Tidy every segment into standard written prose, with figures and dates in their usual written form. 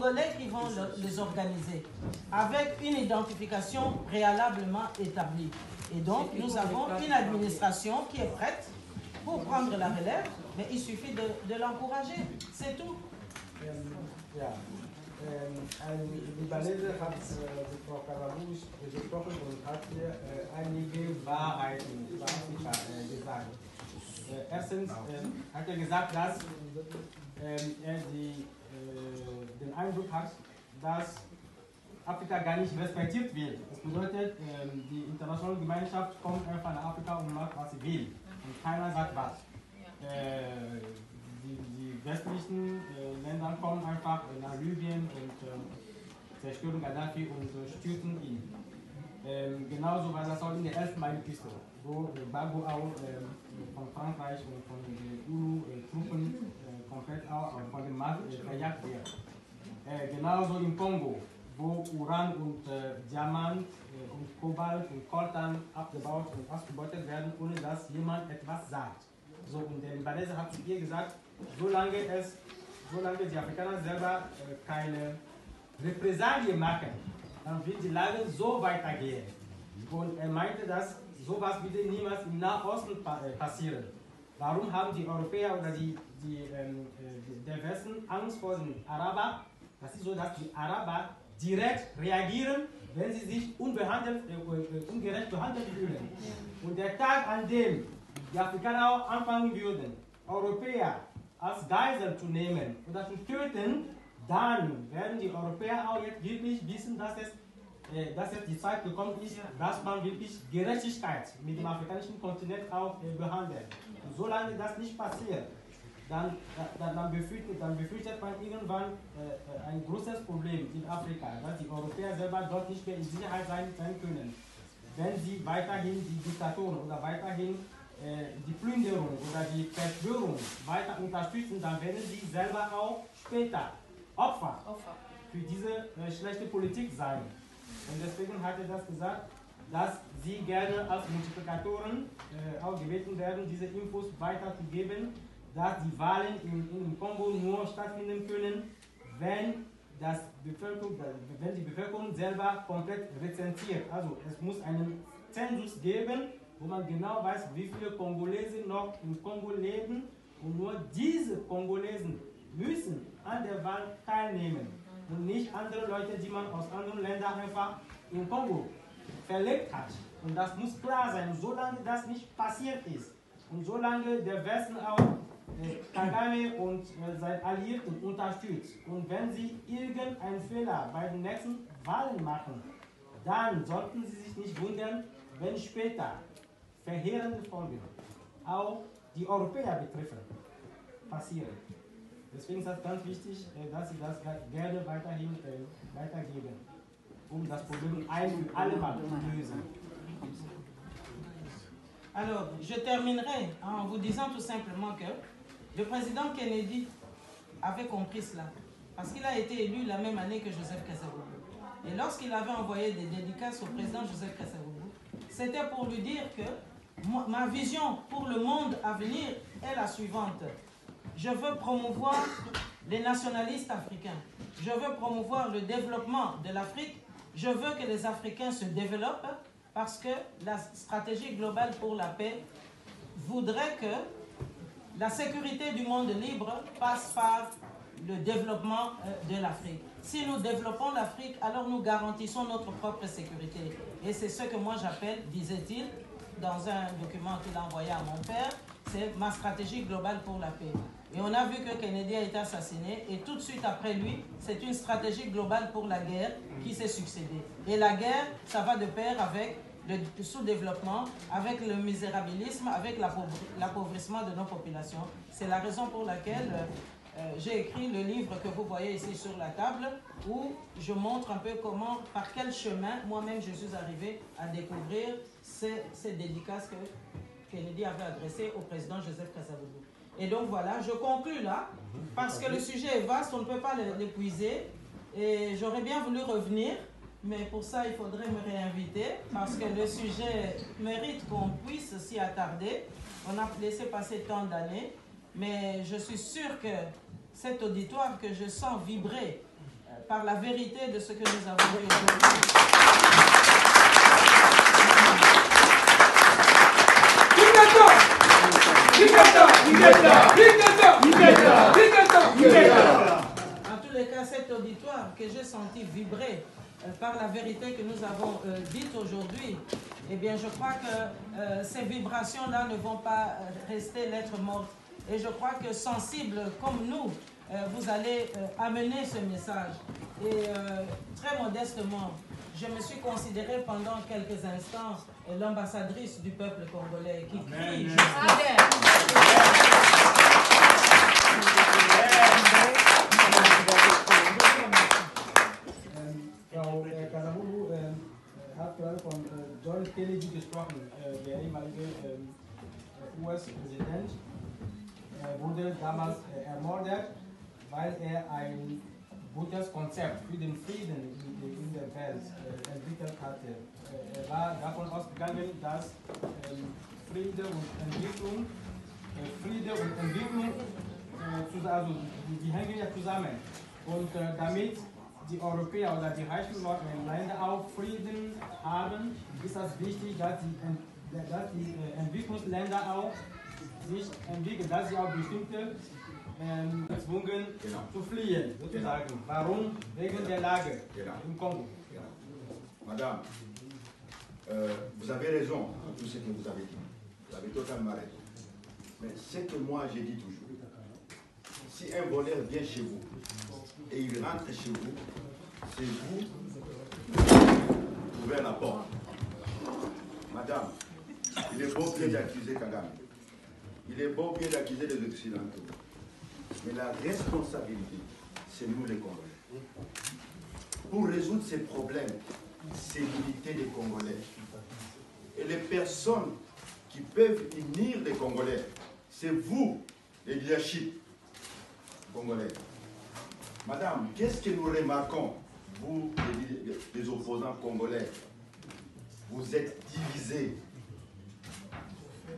Congolais qui vont les organiser, avec une identification préalablement établie. Et donc, nous avons une administration qui est prête pour prendre la relève, mais il suffit de l'encourager. C'est tout. Die Libanese hat die Frau Karabusch gesprochen und hat hier einige Wahrheiten über Afrika gesagt. Erstens hat er gesagt, dass er den Eindruck hat, dass Afrika gar nicht respektiert wird. Das bedeutet, die internationale Gemeinschaft kommt einfach nach Afrika und macht, was sie will. Und keiner sagt was. Die westlichen Länder kommen einfach nach Libyen und zerstören Gaddafi und stürzen ihn. Genauso war das auch in der Elfenbeinküste, wo Gbagbo auch von Frankreich und von den UNO-Truppen komplett auch von dem Markt verjagt wird. Genauso im Kongo, wo Uran und Diamant und Kobalt und Coltan abgebaut und ausgebeutet werden, ohne dass jemand etwas sagt. So, und der Libanese hat zu ihr gesagt, solange die Afrikaner selber keine Repressalien machen, dann wird die Lage so weitergehen. Und er meinte, dass sowas wieder niemals im Nahen Osten passieren. Warum haben die Europäer oder der Westen Angst vor den Arabern? Das ist so, dass die Araber direkt reagieren, wenn sie sich ungerecht behandelt fühlen. Und der Tag, an dem die Afrikaner auch anfangen würden, Europäer als Geisel zu nehmen oder zu töten, dann werden die Europäer auch jetzt wirklich wissen, dass jetzt die Zeit gekommen ist, dass man wirklich Gerechtigkeit mit dem afrikanischen Kontinent auch behandelt. Und solange das nicht passiert, dann befürchtet man irgendwann ein großes Problem in Afrika, dass die Europäer selber dort nicht mehr in Sicherheit sein können. Wenn sie weiterhin die Diktatoren oder weiterhin die Plünderung oder die Verschwörung weiter unterstützen, dann werden sie selber auch später Opfer für diese schlechte Politik sein. Und deswegen hat er das gesagt, dass sie gerne als Multiplikatoren auch gebeten werden, diese Infos weiterzugeben, dass die Wahlen im Kongo nur stattfinden können, wenn die Bevölkerung selber komplett rezensiert. Also es muss einen Zensus geben, wo man genau weiß, wie viele Kongolesen noch im Kongo leben, und nur diese Kongolesen müssen an der Wahl teilnehmen und nicht andere Leute, die man aus anderen Ländern einfach im Kongo verlegt hat. Und das muss klar sein, solange das nicht passiert ist und solange der Westen auch Kagame und seine Alliierten unterstützt, und wenn sie irgendeinen Fehler bei den nächsten Wahlen machen, dann sollten sie sich nicht wundern, wenn später verheerende Folgen auch die Europäer betreffen, passieren. Deswegen ist es ganz wichtig, dass Sie das gerne weiterhin weitergeben, um das Problem ein für alle Mal zu lösen. Alors, je terminerai en vous disant tout simplement que le président Kennedy avait compris cela, parce qu'il a été élu la même année que Joseph Kasavubu. Et lorsqu'il avait envoyé des dédicaces au président Joseph Kasavubu, c'était pour lui dire que ma vision pour le monde à venir est la suivante. Je veux promouvoir les nationalistes africains. Je veux promouvoir le développement de l'Afrique. Je veux que les Africains se développent, parce que la stratégie globale pour la paix voudrait que la sécurité du monde libre passe par le développement de l'Afrique. Si nous développons l'Afrique, alors nous garantissons notre propre sécurité. Et c'est ce que moi j'appelle, disait-il, dans un document qu'il a envoyé à mon père, c'est ma stratégie globale pour la paix. Et on a vu que Kennedy a été assassiné, et tout de suite après lui, c'est une stratégie globale pour la guerre qui s'est succédée. Et la guerre, ça va de pair avec le sous-développement, avec le misérabilisme, avec l'appauvrissement de nos populations. C'est la raison pour laquelle j'ai écrit le livre que vous voyez ici sur la table, où je montre un peu comment, par quel chemin, moi-même je suis arrivé à découvrir ces dédicaces que Kennedy avait adressées au président Joseph Kasavubu. Et donc voilà, je conclus là, parce que le sujet est vaste, on ne peut pas l'épuiser, et j'aurais bien voulu revenir, mais pour ça il faudrait me réinviter, parce que le sujet mérite qu'on puisse s'y attarder. On a laissé passer tant d'années, mais je suis sûre que cet auditoire que je sens vibrer par la vérité de ce que nous avons vu aujourd'hui. En tous les cas, cet auditoire que j'ai senti vibrer par la vérité que nous avons dite aujourd'hui, eh bien, je crois que ces vibrations-là ne vont pas rester lettre morte. Et je crois que sensibles comme nous, vous allez amener ce message. Et très modestement, je me suis considérée pendant quelques instants l'ambassadrice du peuple congolais qui crie Frau Kazabulu hat gerade von John Kennedy gesprochen, der ehemalige US-Präsident. Wurde damals ermordet, weil er ein gutes Konzept für den Frieden in der Welt entwickelt hatte. Er war davon ausgegangen, dass Friede und Entwicklung, also die hängen ja zusammen. Und damit die Europäer oder die reichen Länder auch Frieden haben, ist es wichtig, dass die Entwicklungsländer auch sich entwickeln, dass sie auch bestimmte gezwungen zu fliehen, sozusagen. Warum? Wegen der Lage im Kongo. Madame, vous avez raison dans tout ce que vous avez dit. Vous avez totalement raison. Mais ce que moi j'ai dit toujours, si un voleur vient chez vous et il rentre chez vous, c'est vous qui ouvrez la porte. Madame, il est beau bien d'accuser Kagame. Il est beau bien d'accuser les Occidentaux. Mais la responsabilité, c'est nous les Congolais. Pour résoudre ces problèmes, c'est l'unité des Congolais. Et les personnes qui peuvent unir les Congolais, c'est vous, les leaderships congolais. Madame, qu'est-ce que nous remarquons, vous, les opposants congolais? Vous êtes divisés.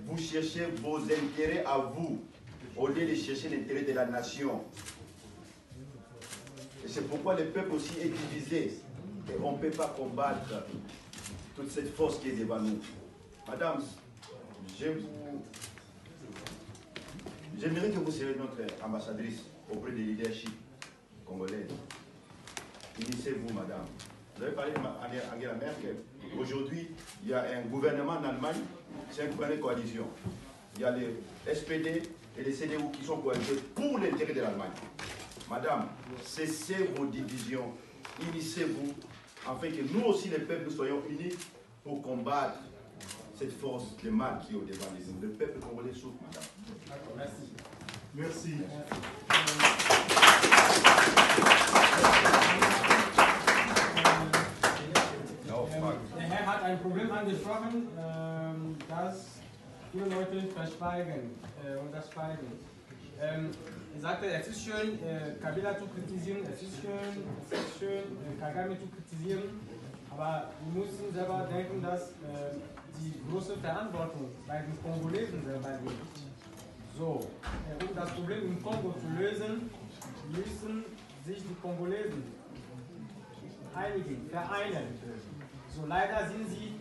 Vous cherchez vos intérêts à vous, au lieu de chercher l'intérêt de la nation. Et c'est pourquoi le peuple aussi est divisé. Et on ne peut pas combattre toute cette force qui est devant nous. Madame, j'aimerais que vous soyez notre ambassadrice auprès des leadership congolais. Unissez-vous, madame. Vous avez parlé d'Angela Merkel. Aujourd'hui, il y a un gouvernement en Allemagne, c'est un gouvernement de coalition. Il y a les SPD et les CDU qui sont coalisés pour l'intérêt de l'Allemagne. Madame, cessez vos divisions, unissez-vous, afin que nous aussi, les peuples, nous soyons unis pour combattre cette force de mal qui est au devant de nous. Le peuple congolais souffre, madame. Merci. Merci. Der Herr hat ein Problem angesprochen, das viele Leute verschweigen und das Schweigen. Er sagte, es ist schön, Kabila zu kritisieren, es ist schön, Kagame zu kritisieren, aber wir müssen selber denken, dass die große Verantwortung bei den Kongolesen selber liegt. So, um das Problem im Kongo zu lösen, müssen sich die Kongolesen einigen, vereinen. So, leider sind sie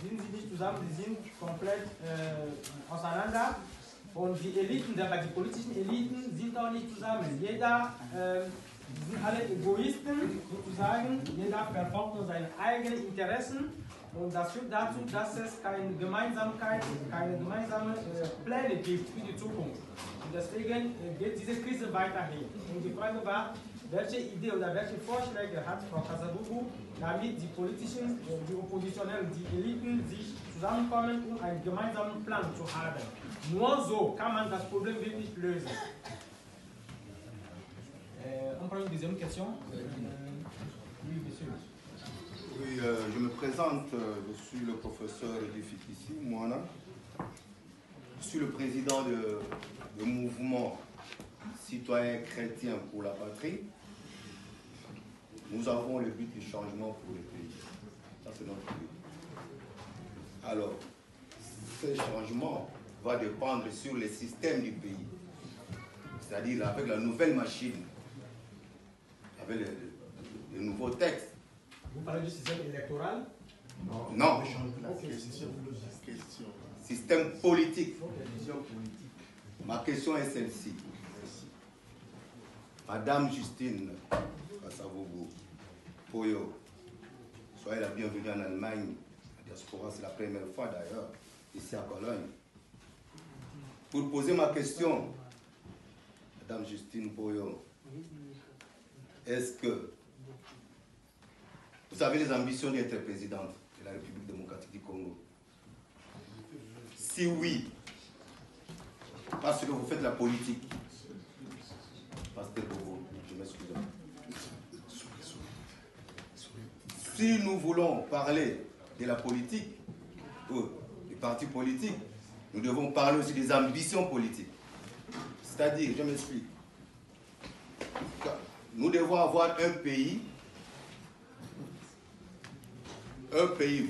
nicht zusammen, sie sind komplett auseinander. Und die Eliten, die politischen Eliten sind auch nicht zusammen. Jeder, sind alle Egoisten sozusagen, jeder verfolgt nur seine eigenen Interessen. Und das führt dazu, dass es keine Gemeinsamkeit, keine gemeinsamen Pläne gibt für die Zukunft. Und deswegen geht diese Krise weiterhin. Und die Frage war, welche Idee oder welche Vorschläge hat Frau Kazabulu, damit die politischen, die Oppositionellen, die Eliten sich zusammenkommen, um einen gemeinsamen Plan zu haben. Nur so kann man das Problem wirklich lösen. On prend une deuxième question. Oui, monsieur. Oui, je me présente, je suis le professeur Edifikisi Mouana. Je suis le président du mouvement citoyen chrétien pour la patrie. Nous avons le but du changement pour le pays. Ça, c'est notre but. Alors, ce changement va dépendre sur le système du pays. C'est-à-dire avec la nouvelle machine. avec les nouveaux textes. Vous parlez du système électoral? Non. Okay. Système politique. Okay. Ma question est celle-ci. Madame Justine Kassavogo, Poyo, soyez la bienvenue en Allemagne. La diaspora, c'est la première fois d'ailleurs, ici à Cologne. Pour poser ma question, Madame Justine Poyo, est-ce que vous avez les ambitions d'être présidente de la République démocratique du Congo? Si oui, parce que vous faites la politique, Pasteur Bobo, je m'excuse. Si nous voulons parler de la politique, des partis politiques, nous devons parler aussi des ambitions politiques. C'est-à-dire, je m'explique. Nous devons avoir un pays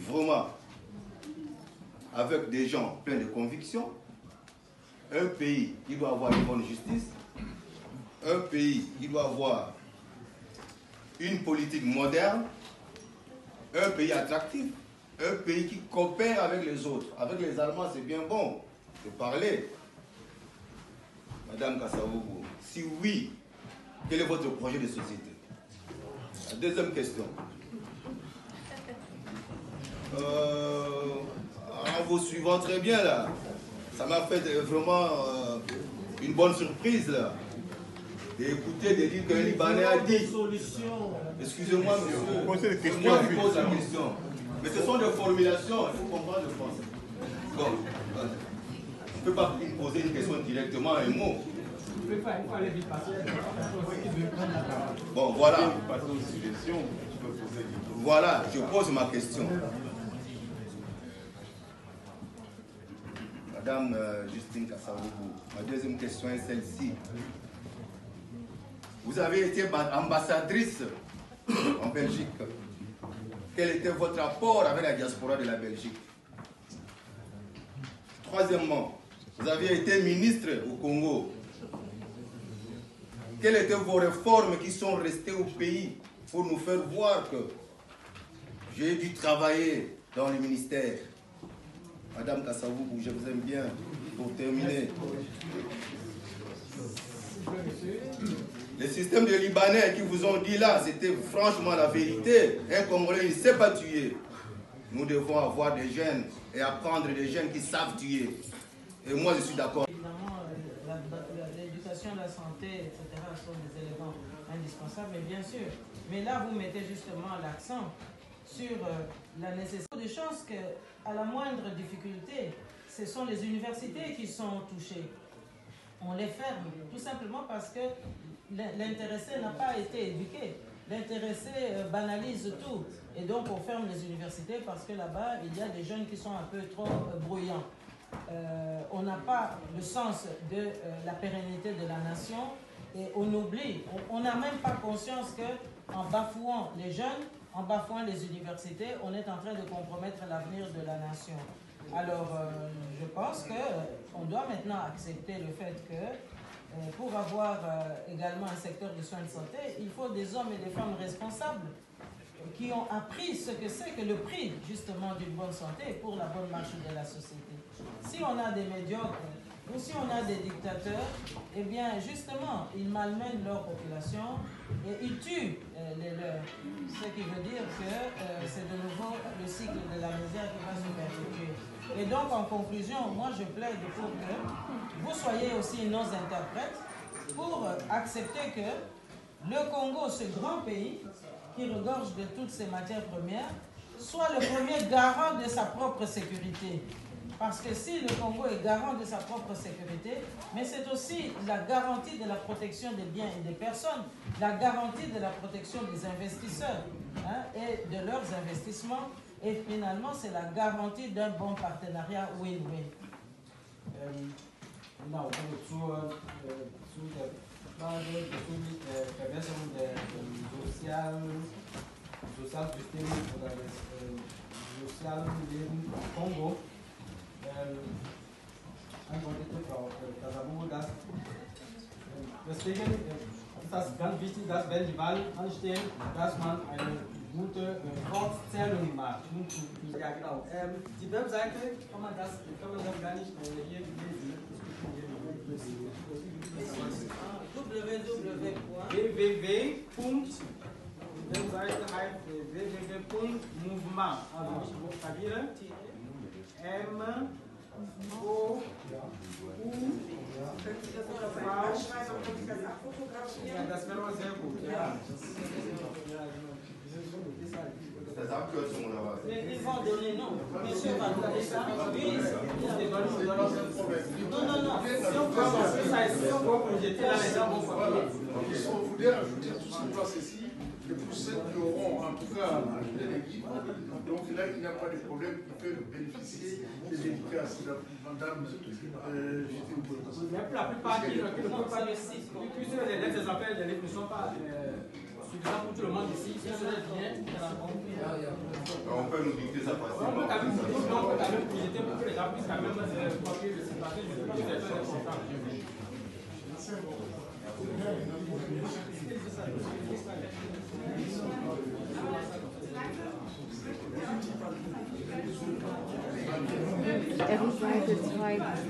vraiment avec des gens pleins de convictions, un pays qui doit avoir une bonne justice, un pays qui doit avoir une politique moderne, un pays attractif, un pays qui coopère avec les autres. Avec les Allemands, c'est bien bon de parler. Madame Kassavogo, si oui, quel est votre projet de société? La deuxième question. En vous suivant très bien là, ça m'a fait vraiment une bonne surprise là. D'écouter, de dire qu'un Libanais a dit. Excusez-moi, monsieur. C'est moi qui pose la question. Mais ce sont des formulations, il faut comprendre le français. Bon, je ne peux pas poser une question directement à un mot. Bon, voilà. Voilà, je pose ma question. Madame Justine Kassavogo, ma deuxième question est celle-ci. Vous avez été ambassadrice en Belgique. Quel était votre rapport avec la diaspora de la Belgique? Troisièmement, vous avez été ministre au Congo. Quelles étaient vos réformes qui sont restées au pays pour nous faire voir que j'ai dû travailler dans le ministère? Madame Kassavogo, je vous aime bien. Pour terminer, le système des Libanais qui vous ont dit là, c'était franchement la vérité. Un Congolais, il ne sait pas tuer. Nous devons avoir des jeunes et apprendre des jeunes qui savent tuer. Et moi, je suis d'accord. Évidemment, l'éducation, la santé, etc. sont des éléments indispensables, mais bien sûr. Mais là, vous mettez justement l'accent sur la nécessité de chances qu'à la moindre difficulté, ce sont les universités qui sont touchées. On les ferme, tout simplement parce que l'intéressé n'a pas été éduqué. L'intéressé banalise tout. Et donc on ferme les universités parce que là-bas, il y a des jeunes qui sont un peu trop bruyants. On n'a pas le sens de la pérennité de la nation et on oublie, on n'a même pas conscience qu'en bafouant les jeunes, en bafouant les universités, on est en train de compromettre l'avenir de la nation. Alors, je pense qu'on doit maintenant accepter le fait que pour avoir également un secteur de soins de santé, il faut des hommes et des femmes responsables qui ont appris ce que c'est que le prix justement d'une bonne santé pour la bonne marche de la société. Si on a des médiocres ou si on a des dictateurs, eh bien justement, ils malmènent leur population et ils tuent les leurs. Ce qui veut dire que c'est de nouveau le cycle de la misère qui va se perpétuer. Et donc en conclusion, moi je plaide pour que vous soyez aussi nos interprètes pour accepter que le Congo, ce grand pays qui regorge de toutes ces matières premières, soit le premier garant de sa propre sécurité. Parce que si le Congo est garant de sa propre sécurité, mais c'est aussi la garantie de la protection des biens et des personnes, la garantie de la protection des investisseurs et de leurs investissements, et finalement c'est la garantie d'un bon partenariat win-win. Congo. Antwortete Frau Kassavogo, dass deswegen ist das ganz wichtig, dass wenn die Wahlen anstehen, dass man eine gute Volkszählung macht. Ja, genau. Die Webseite kann man das gar nicht hier lesen. Webseite heißt www.mouvement, also ich buchstabiere M-O-U. Ja, das wäre auch sehr gut. Ja. Das ist Abkürzung oder was? Ils vont donner, non. Monsieur va donner ça. Oui, non. Si on peut projeter là, les gens vont savoir. Il faudrait ajouter tout ce qui passe ici, et pour ceux qui auront en tout cas les guides, donc là il n'y a pas de problème, ils peuvent bénéficier des dédicaces. Madame, La plupart qui ne peuvent pas le site, puisque les lettres des appels des livres ne sont pas suffisants pour tout le monde ici, si cela vient, On peut nous dicter ça facilement. on peut quand même projeter pour que les gens puissent quand même copier le site, parce que je ne sais pas si c'est très important. Seite 2001, also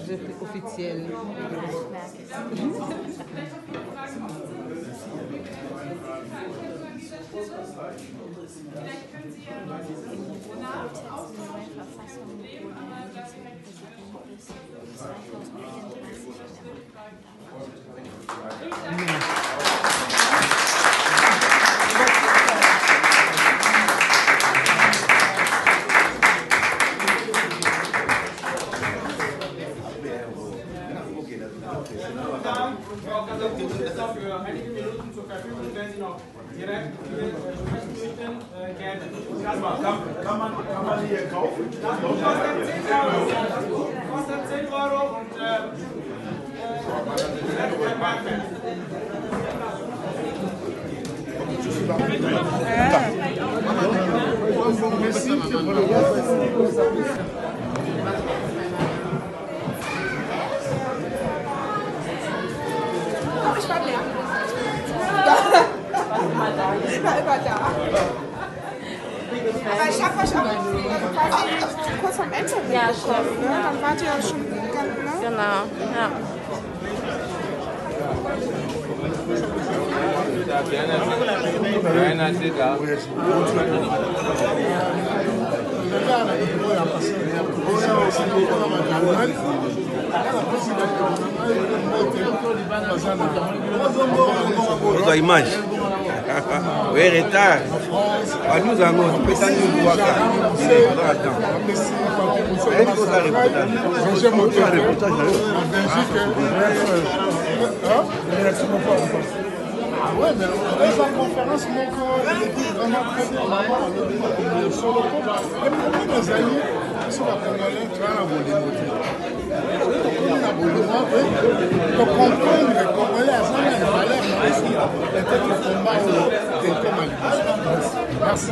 wirklich offiziell. Vielleicht können Sie ja nach Verfassung leben, aber da Sie halt für einige Minuten zur Verfügung, wenn Sie noch direkt möchten, gerne. Kann man hier kaufen? Das kostet 10 Euro und ich war leer. Ich war immer da. Aber ich habe euch auch quasi kurz vom Ende bekommen, ne? Dann wart ihr ja schon ganz, ne? Genau, ja. Notre image. Oui, retard. Nous avons peut-être nous voir. Oui, mais les conférences m'ont dit vraiment très bien sur le compte. Et pour les amis, sur la Congolais, tu as la volonté. De comprendre les Congolais à ça, il fallait peut-être le combat au Mali. Merci.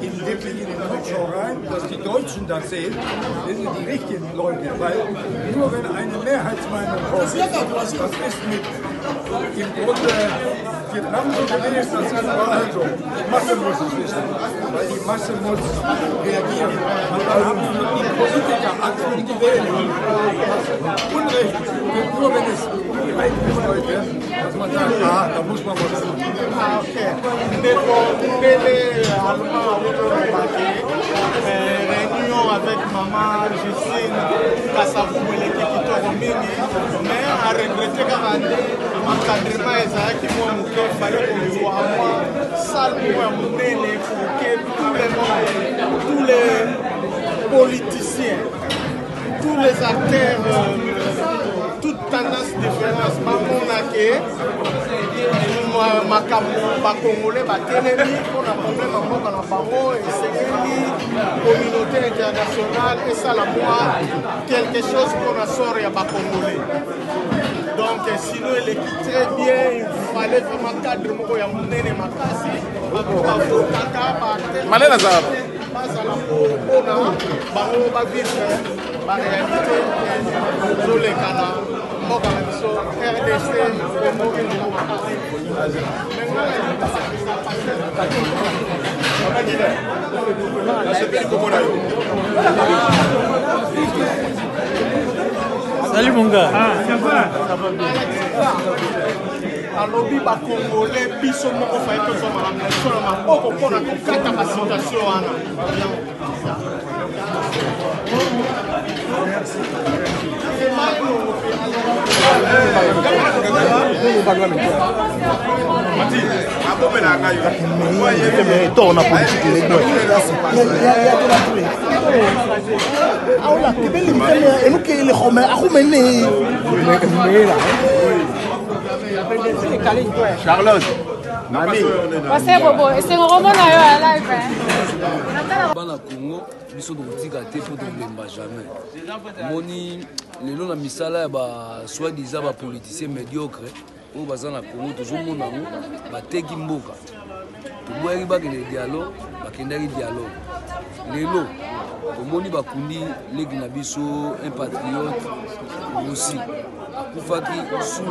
In wirklich in den Rückschau rein, dass die Deutschen das sehen, das sind die richtigen Leute, weil nur wenn eine Mehrheitsmeinung kommt, das ist mit im Grunde Vietnam so gewesen, das ist also, die Masse muss es wissen, weil die Masse muss reagieren. Und dann haben die Politiker Angst und die Wähler. Unrecht, nur wenn es weit ist heute, dass man sagt, da muss man was tun. Réunion avec maman Justine Kassavou et l'équipe qui mais à regretter qu'à encadrement ezalaki mwa moke fallait qu'on soit moi salle mwa monene pour que tous les politiciens, tous les acteurs, toute tendance différence bamonake makambo bakongolais batelemi mpona problème ya mboka na bango esengeli communauté internationale esala mwa quelque chose mpona sort ya bakongolais. Donc sinon il est très bien, il fallait vraiment cadre moko ya monene makasi bakokaka Malena Zahab bazala mpona bango bavivre baréalité ezoleka na mboka na biso RDC emokelelo makasi. Salut mon gars. Ah, ça va. alobi bakongolais biso moko faye tozwa biso na maboko mpona kokata basituation wana. Torna politique Charlotte. Bana Congo, biso de kotika te po tolemba jamais. Moni lelo na misala ya ba soi-disant ba politiciens médiocres o baza na Congo tozomona ngo bateki mboka. Toboyaki bakende dialogue, bakendaki dialogue. Lelo omoni bakundi leki na biso un patriote aussi. Koufaki sous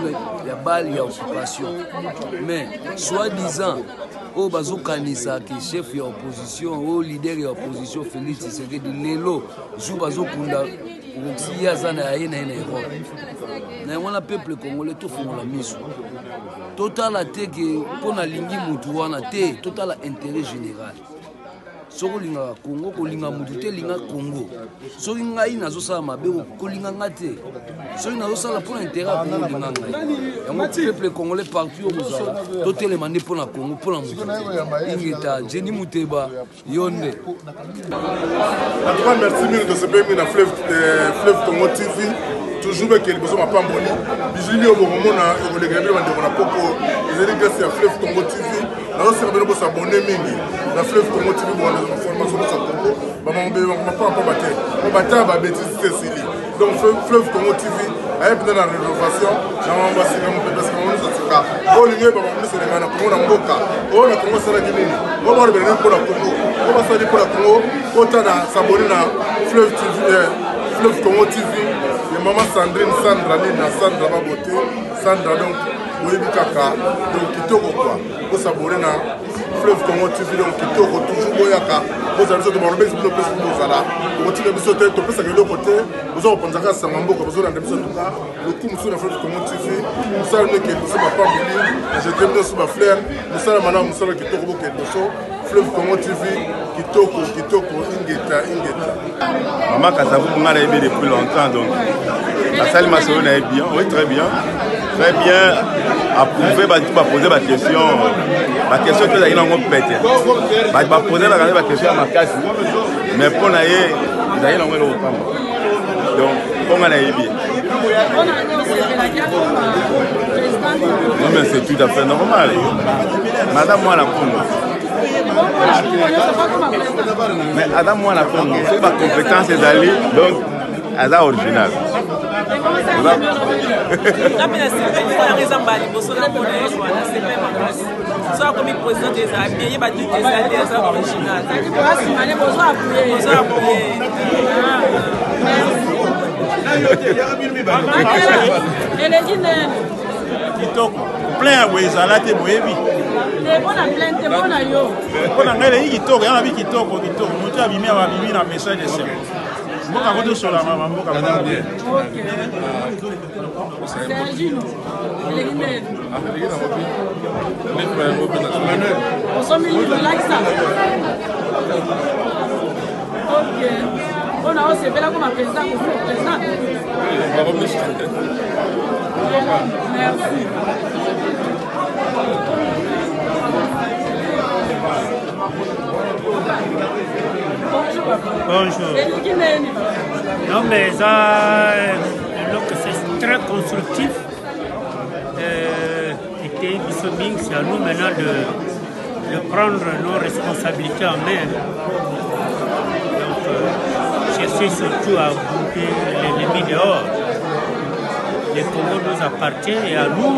la balle et occupation. Mais soi-disant, au bazo kanisa qui chef de opposition, au leader de opposition Félix Tshisekedi Lelo, jou bazo kunda oxia zana yena na Europe. Na wana peuple congolais tout font la mise. Total a te que pour na lingi mutu wana te, total intérêt général. Soko linga Congo ko linga mutu te linga Congo. Soki ngai nazosala mabe ko linga ngate. Soki nazosala pour intérêt ko linga ngai. Yango peuple congolais partout au Mozala. Totel mandé pour la Congo pour la mutu. Ingeta Jenny Muteba Yonde. En tout cas, merci mille de ce pays na Fleuve Congo TV. Toujours que les besoins pas boni. Bijili au moment na au les gabé bande na poko. Les élèves grâce à Fleuve Congo TV. Alors c'est bien de s'abonner mingi. La Fleuve Congo TV pour la formation de sa Congo. Maman be on pas battre. On battre ba bêtise Cécilie. Donc Fleuve Congo TV avec dans la rénovation, on va se remonter parce qu'on nous a tika. Oh lingue ba on se remana Congo na mboka. Oh la Congo sera gini. On va revenir pour la Congo. On va faire pour la Congo. Autant na s'abonner na Fleuve TV. Fleuve Congo TV. Et maman Sandrine, Sandra, Nina, Sandra Baboté, Sandra donc, Oyebi Kaka, donc Kitoko quoi. Vous s'abonnez à Fleuve Congo TV, donc Kitoko, toujours Boyaka. Vous avez besoin de mon bébé, vous avez besoin de vous tirez besoin de tout ça de l'autre côté. Vous avez besoin de ça, Mambo, vous avez besoin de ça. Le coup, monsieur la Fleuve Congo TV, vous savez que vous savez pas venir. Je termine sur ma fleur. Vous savez maintenant, vous savez Kitoko Kedoso. Fleuve Congo TV, Kitoko, Ingeta. Maman Kassavou, on a aimé depuis longtemps, donc la salle m'a sonné bien, oui, très bien. Très bien, approuvé, tu vas poser ma question. Ma question, tu as une pété. Tu vas poser ma question à ma casse. Mais pour naïe, tu as une autre donc, on a aimé bien. Non, mais c'est tout à fait normal. Madame, moi, la Congo. Mais Adam moi la Congo, c'est pas compétence d'aller donc Adam original. Plein oui, ça l'a été boyebi. Kuna ngele hii kitoko yana bi kitoko mtu abimia wa bibi na message de sema mboka koto sola mama mboka mama bien Sergino Elegine on a aussi bella comme président merci. Bonjour. Non mais ça, c'est très constructif. Était Bissoming, c'est à nous maintenant de prendre nos responsabilités en main. Donc, chercher surtout à bouger l'ennemi dehors. Le Congo nous appartient et à nous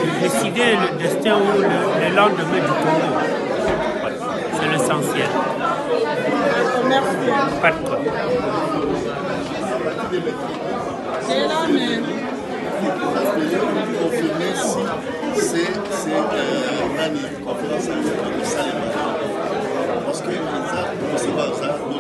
de décider le destin ou le lendemain du Congo. Voilà. C'est l'essentiel. Merci. Pas de quoi. C'est là, mais... confirmer si c'est une conférence de Salema. Parce que c'est pas ça, nous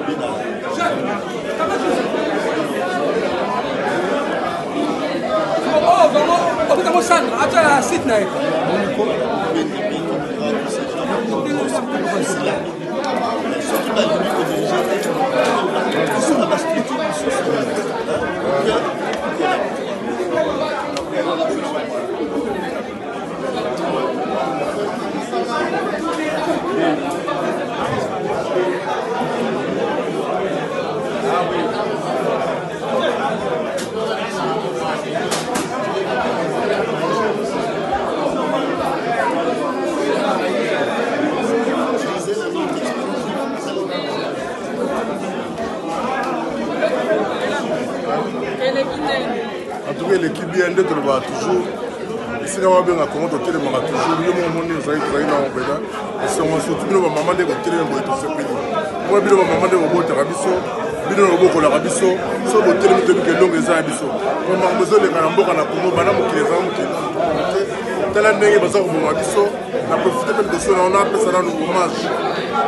En tout cas, l'équipe bien d'être toujours. Si on a bien à comment toujours, nous avons et si on surtout nous maman de télé pour tout ce pays. Moi bien maman de robot rabiso, bien robot ko la rabiso, so bo télé de que longue za rabiso. Comme on besoin de karamboka na Congo bana mo kileza mo kileza. Tela ndenge baza ko mo rabiso, na profiter même de ça on a appelé ça dans le hommage.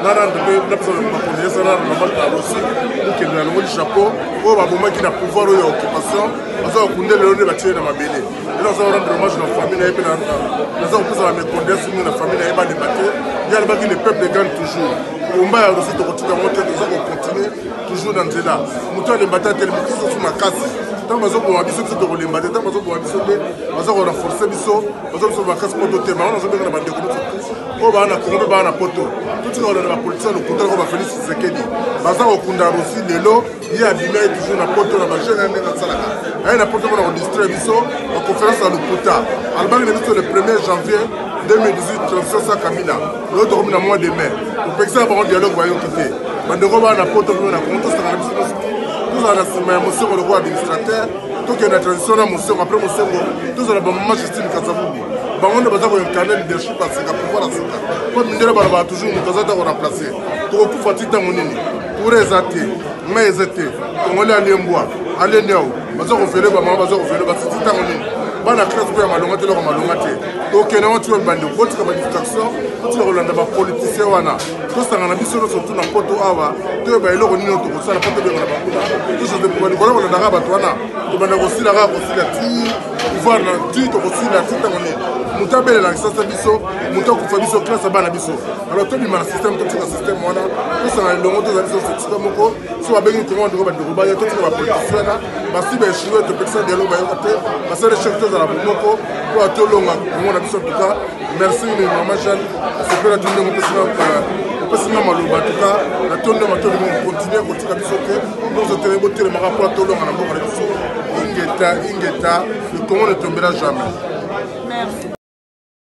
Nana de personne ma connaît ça dans normal ta aussi. Pour que dans le chapeau, pour ba bomba qui na pouvoir de occupation, baza ko ndele le ba tirer na mabele. Et là, on va rendre hommage à la famille. Nous avons besoin de méconnaître la famille. Il y a le peuple gagne toujours. On va aussi continuer toujours dans ce là. Nous avons des batailles tellement qui sont sur ma casse. Tant que nous avons renforcé les batailles, tant que nous avons renforcé les batailles, nous avons casse pour d'autres thèmes. Nous avons des batailles. On va en a poto. Tout ce qu'on a dans la politique, nous comptons qu'on va faire ce qu'il dit. Nous avons aussi les lots. Il y a des mails toujours dans la poto. Nous avons poto pour distraire la conférence à l'Oputa. Alban est le 1er janvier 2018, transition à Kamina. Nous avons dormi dans le mois de mai. Pour que ça ait un dialogue, nous allons quitter. Nous avons un poto pour la conférence. Nous avons un roi administrateur. Tout qui est la transition, après tous les moments Justine Kazavubu. On a besoin d'un leadership parce que pouvoir la soka. Comme nous avons toujours nous avons remplacé. Pour que fatiguer dans mon nid. Pour les athées, mais les athées. On va aller en bois, aller néo. Baza ofele ba mama baza ofele ba titi ta ngoni. Bana classe pour malonga te lo malonga te. Donc na watu ba bande ko tika ba distraction, tika rolanda ba politicien wana. To sanga na biso surtout na poto awa, to ba eloko nino to ko sala poto be na ba kuna. To se de ko ko na daga ba twana. To bana ko sila ga ko sila ti. Ivoire na ti to ko sila ti ta ngoni. Mutabele na sasa biso, mutako fa biso classe bana biso. Alors to bi ma système to tika système wana. To sanga longo to za biso tika moko. So ba bengi commande ko ba de ko ba ya to tika ba politicien na. Basi ba échoué de personne dialogue ba yote. Basi les chefs de la Bomoko pour atolonga on a besoin en tout cas. Merci maman Jeanne. C'est pour la tournée on peut se maloba en tout cas. La tournée on continue à continuer à bisoter. Nous sommes très beaux télé rapport à tolonga na moko na biso. Ingeta le Congo ne tombera jamais.